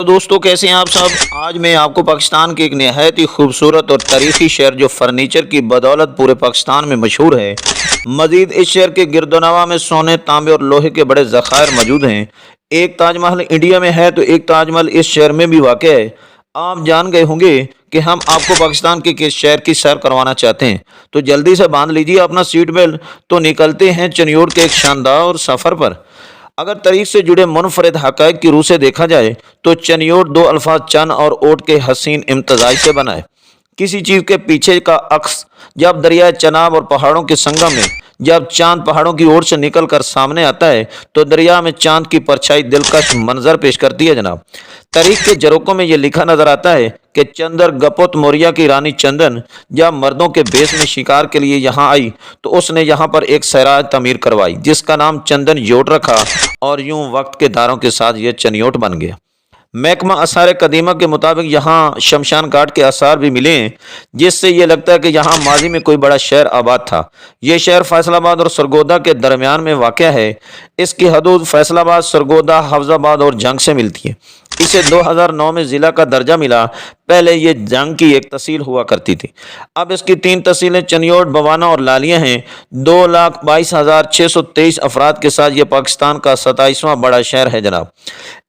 تو دوستو کیسے ہیں آپ سب؟ آج میں آپ کو پاکستان کے ایک نہایت ہی خوبصورت اور تاریخی شہر جو فرنیچر کی بدولت پورے پاکستان میں مشہور ہے، مزید اس شہر کے گرد و نواح میں سونے، تانبے اور لوہے کے بڑے ذخائر موجود ہیں۔ ایک تاج محل انڈیا میں ہے تو ایک تاج محل اس شہر میں بھی واقع ہے۔ آپ جان گئے ہوں گے کہ ہم آپ کو پاکستان کے کس شہر کی سیر کروانا چاہتے ہیں، تو جلدی سے باندھ لیجیے اپنا سیٹ بیلٹ، تو نکلتے ہیں چنیوڑ کے ایک شاندار سفر پر۔ اگر تاریخ سے جڑے منفرد حقائق کی روح سے دیکھا جائے تو چنیوٹ دو الفاظ چن اور اوٹ کے حسین امتزاج سے بنا ہے۔ کسی چیز کے پیچھے کا عکس، جب دریائے چناب اور پہاڑوں کے سنگم میں جب چاند پہاڑوں کی اوٹ سے نکل کر سامنے آتا ہے تو دریا میں چاند کی پرچھائی دلکش منظر پیش کرتی ہے جناب۔ تاریخ کے جروکوں میں یہ لکھا نظر آتا ہے کہ چندر گپت موریہ کی رانی چندن جب مردوں کے بیس میں شکار کے لیے یہاں آئی تو اس نے یہاں پر ایک سراج تعمیر کروائی جس کا نام چندن یوٹ رکھا، اور یوں وقت کے داروں کے ساتھ یہ چنیوٹ بن گیا۔ محکمہ آثار قدیمہ کے مطابق یہاں شمشان گھاٹ کے آثار بھی ملے ہیں، جس سے یہ لگتا ہے کہ یہاں ماضی میں کوئی بڑا شہر آباد تھا۔ یہ شہر فیصل آباد اور سرگودا کے درمیان میں واقع ہے۔ اس کی حدود فیصل آباد، سرگودا، حفظ آباد اور جنگ سے ملتی ہے۔ اسے 2009 میں ضلع کا درجہ ملا۔ پہلے یہ جنگ کی ایک تحصیل ہوا کرتی تھی۔ اب اس کی 3 تحصیلیں چنیوٹ، بوانا اور لالیاں ہیں۔ 2,22,623 افراد کے ساتھ یہ پاکستان کا 27واں بڑا شہر ہے جناب۔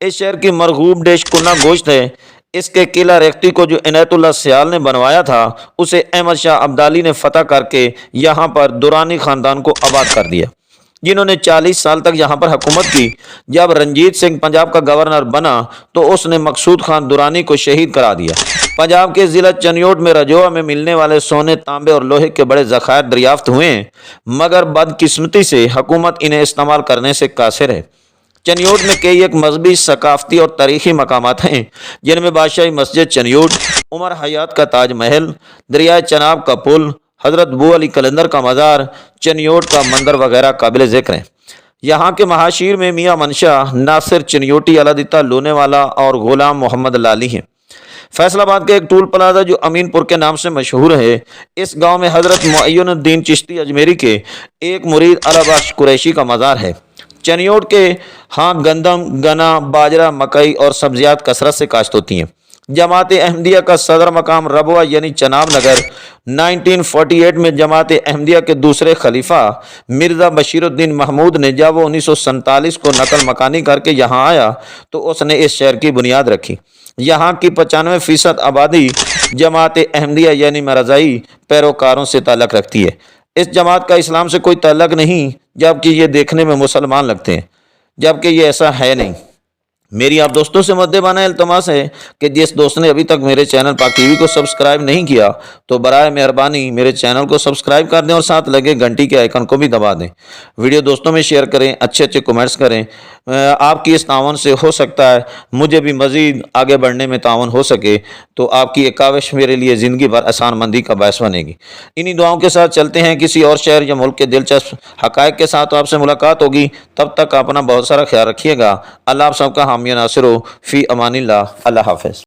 اس شہر کی مرغوب ڈش کنا گوشت ہے۔ اس کے قلعہ ریختی کو جو عنایت اللہ سیال نے بنوایا تھا، اسے احمد شاہ ابدالی نے فتح کر کے یہاں پر دورانی خاندان کو آباد کر دیا، جنہوں نے 40 سال تک یہاں پر حکومت کی۔ جب رنجیت سنگھ پنجاب کا گورنر بنا تو اس نے مقصود خان درانی کو شہید کرا دیا۔ پنجاب کے ضلع چنیوٹ میں رجوع میں ملنے والے سونے، تانبے اور لوہے کے بڑے ذخائر دریافت ہوئے ہیں، مگر بدقسمتی سے حکومت انہیں استعمال کرنے سے قاصر ہے۔ چنیوٹ میں کئی ایک مذہبی، ثقافتی اور تاریخی مقامات ہیں، جن میں بادشاہی مسجد چنیوٹ، عمر حیات کا تاج محل، دریائے چناب کا پل، حضرت بو علی کلندر کا مزار، چنیوٹ کا مندر وغیرہ قابل ذکر ہیں۔ یہاں کے محاشیر میں میاں منشا، ناصر چنیوٹی، علادتہ لونے والا اور غلام محمد لالی ہیں۔ فیصل آباد کا ایک ٹول پلازا جو امین پور کے نام سے مشہور ہے، اس گاؤں میں حضرت معین الدین چشتی اجمیری کے ایک مرید علی بخش قریشی کا مزار ہے۔ چنیوٹ کے ہاں گندم، گنا، باجرہ، مکئی اور سبزیات کثرت سے کاشت ہوتی ہیں۔ جماعت احمدیہ کا صدر مقام ربوہ یعنی چناب نگر 1948 میں جماعت احمدیہ کے دوسرے خلیفہ مرزا بشیر الدین محمود نے جب وہ 1947 کو نقل مکانی کر کے یہاں آیا تو اس نے اس شہر کی بنیاد رکھی۔ یہاں کی 95% آبادی جماعت احمدیہ یعنی مرزائی پیروکاروں سے تعلق رکھتی ہے۔ اس جماعت کا اسلام سے کوئی تعلق نہیں، جبکہ یہ دیکھنے میں مسلمان لگتے ہیں، جبکہ یہ ایسا ہے نہیں۔ میری آپ دوستوں سے مؤدبانہ التماس ہے کہ جس دوست نے ابھی تک میرے چینل پاک ٹی وی کو سبسکرائب نہیں کیا تو برائے مہربانی میرے چینل کو سبسکرائب کر دیں اور ساتھ لگے گھنٹی کے آئیکن کو بھی دبا دیں۔ ویڈیو دوستوں میں شیئر کریں، اچھے اچھے کمنٹس کریں۔ آپ کی اس تعاون سے ہو سکتا ہے مجھے بھی مزید آگے بڑھنے میں تعاون ہو سکے، تو آپ کی ایک کاوش میرے لیے زندگی بھر آسان مندی کا باعث بنے گی۔ انہی دعاؤں کے ساتھ چلتے ہیں کسی اور شہر یا ملک کے دلچسپ حقائق کے ساتھ آپ سے ملاقات ہوگی۔ تب تک اپنا بہت سارا خیال رکھیے گا۔ اللہ آپ سب کا حامی ناصر ہو۔ فی امان اللہ۔ اللہ حافظ۔